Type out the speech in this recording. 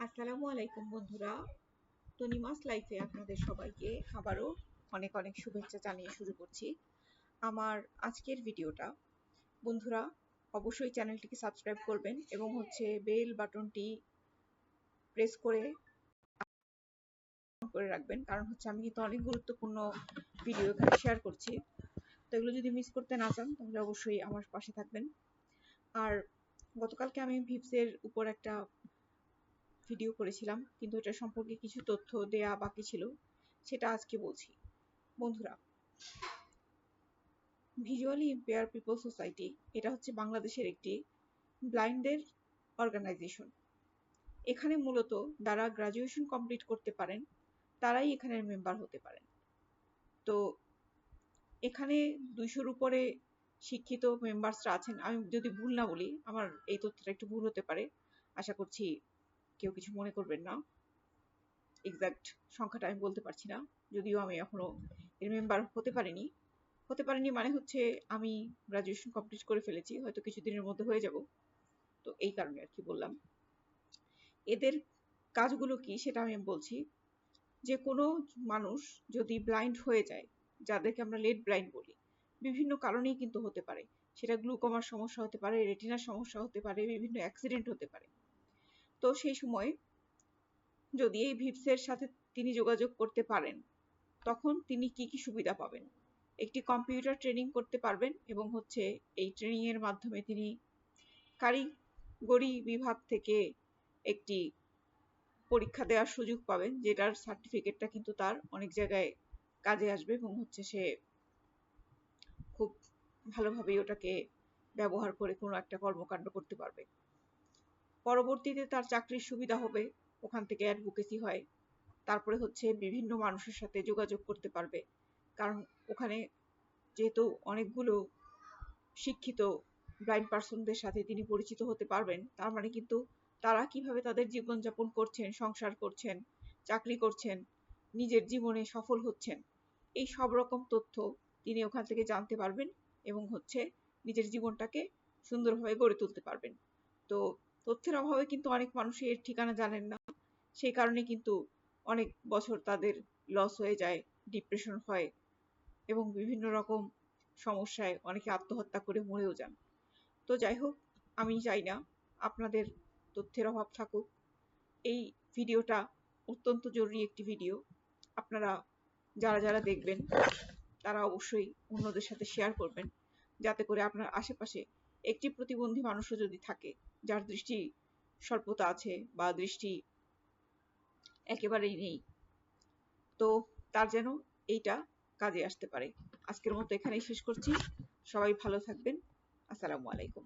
আসসালামু আলাইকুম বন্ধুরা, তনিমাস লাইফে আপনাদের সবাইকে আবারও অনেক অনেক শুভেচ্ছা জানিয়ে শুরু করছি আমার আজকের ভিডিওটা। বন্ধুরা, অবশ্যই চ্যানেলটিকে সাবস্ক্রাইব করবেন এবং বেল বাটনটি প্রেস করে রাখবেন, কারণ আমি কিন্তু অনেক গুরুত্বপূর্ণ ভিডিও এখানে শেয়ার করছি। তো এগুলো যদি মিস করতে না চান তাহলে অবশ্যই আমার পাশে থাকবেন। আর গতকালকে আমি ভিপসের উপর একটা ভিডিও করেছিলাম, কিন্তু এটা সম্পর্কে কিছু তথ্য দেয়া বাকি ছিল, সেটা আজকে বলছি। বন্ধুরা, ভিজুয়ালি ইম্পেয়ার পিপল সোসাইটি এটা বাংলাদেশের একটি ব্লাইন্ডদের অর্গানাইজেশন। এখানে মূলত যারা গ্রাজুয়েশন কমপ্লিট করতে পারেন তারাই এখানের মেম্বার হতে পারেন। তো এখানে 200-র উপরে শিক্ষিত মেম্বার্সরা আছেন। আমি যদি ভুল না বলি, আমার এই তথ্যটা একটু ভুল হতে পারে, আশা করছি কেউ কিছু মনে করবেন না। এক্সাক্ট সংখ্যাটা আমি বলতে পারছি না, যদিও আমি এখনো এর মেম্বার হতে পারিনি মানে আমি গ্রাজুয়েশন কমপ্লিট করে ফেলেছি, হয়তো কিছুদিনের মধ্যে হয়ে যাব। তো এই কারণে আর কি বললাম। এদের কাজগুলো কি সেটা আমি বলছি। যে কোনো মানুষ যদি ব্লাইন্ড হয়ে যায়, যাদেরকে আমরা লেট ব্লাইন্ড বলি, বিভিন্ন কারণেই কিন্তু হতে পারে। সেটা গ্লুকোমার সমস্যা হতে পারে, রেটিনার সমস্যা হতে পারে, বিভিন্ন অ্যাক্সিডেন্ট হতে পারে। তো সেই সময় যদি এই ভিপসের সাথে তিনি যোগাযোগ করতে পারেন, তখন তিনি কি কি সুবিধা পাবেন? একটি কম্পিউটার ট্রেনিং করতে পারবেন এবং এই ট্রেনিং এর মাধ্যমে তিনি কারিগরি বিভাগ থেকে একটি পরীক্ষা দেওয়ার সুযোগ পাবেন, যেটার সার্টিফিকেটটা কিন্তু তার অনেক জায়গায় কাজে আসবে এবং সে খুব ভালোভাবে ওটাকে ব্যবহার করে কোনো একটা কর্মকাণ্ড করতে পারবে। পরবর্তীতে তার চাকরির সুবিধা হবে, ওখান থেকে অ্যাডভোকেসি হয়। তারপরে বিভিন্ন মানুষের সাথে যোগাযোগ করতে পারবে, কারণ ওখানে যেহেতু অনেকগুলো শিক্ষিত ব্লাইন্ড পার্সনদের সাথে তিনি পরিচিত হতে পারবেন, তার মানে কিন্তু তারা কিভাবে তাদের জীবনযাপন করছেন, সংসার করছেন, চাকরি করছেন, নিজের জীবনে সফল হচ্ছেন, এই সব রকম তথ্য তিনি ওখান থেকে জানতে পারবেন এবং নিজের জীবনটাকে সুন্দরভাবে গড়ে তুলতে পারবেন। তো তথ্যের অভাবে কিন্তু অনেক মানুষই এর ঠিকানা জানেন না, সেই কারণে কিন্তু অনেক বছর তাদের লস হয়ে যায়, ডিপ্রেশন হয় এবং বিভিন্ন রকম সমস্যায় অনেকে আত্মহত্যা করে মরেও যান। তো যাই হোক, আমি চাই না আপনাদের তথ্যের অভাব থাকুক। এই ভিডিওটা অত্যন্ত জরুরি একটি ভিডিও। আপনারা যারা যারা দেখবেন তারা অবশ্যই অন্যদের সাথে শেয়ার করবেন, যাতে করে আপনার আশেপাশে একটি প্রতিবন্ধী মানুষও যদি থাকে, যার দৃষ্টি স্বল্পতা আছে বা দৃষ্টি একেবারেই নেই, তো তার যেন এইটা কাজে আসতে পারে। আজকের মতো এখানেই শেষ করছি। সবাই ভালো থাকবেন। আসসালামু আলাইকুম।